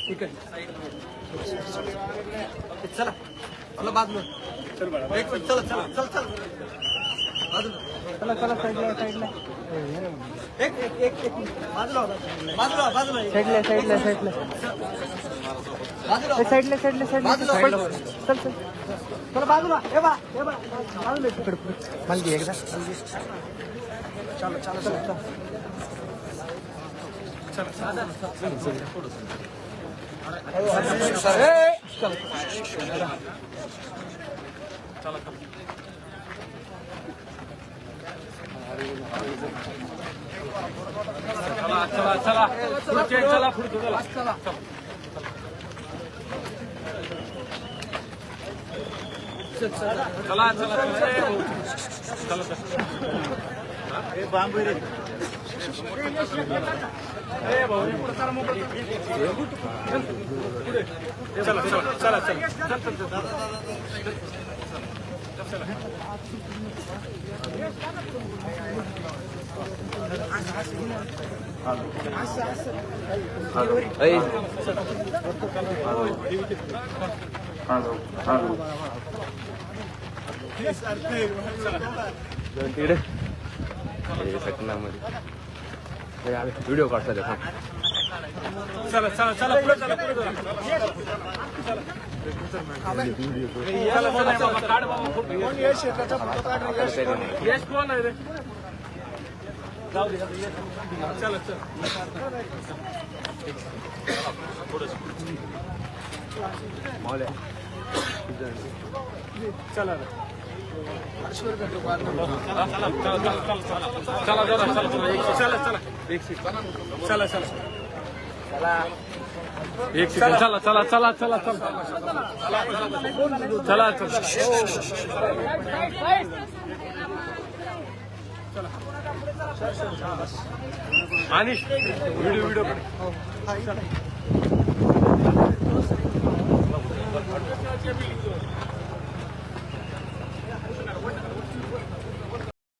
ठीक आहे चला चला बाजूला एक मिनिट चला चला चल चल बाजूला चला चला साईडला साईडला एक एक एक एक बाजूला बाजूला बाजूला साईडला साईडला साईडला बाजूला साईडला साईडला साईडला चल चल चला बाजूला हे बा बाजूला तिकडे मलगी एकदा चला चला चला चला चला चला पुढचे चला पुढचे चला चला चला चला चला हे बांबू रे ए भाऊ पुढे चला मोकळं चला चला चला चल चल चल व्हिडिओ काढता देखा चला चला चला पुढे चला पुढे चला काढ बाबा कोण यश त्याचा फोटो काढ यश कोण आहे रे जाऊ दे चला चला मावल्या चला चला चला एक सेकंड चला चला चला चला चला चला चला आणि व्हिडिओ व्हिडिओ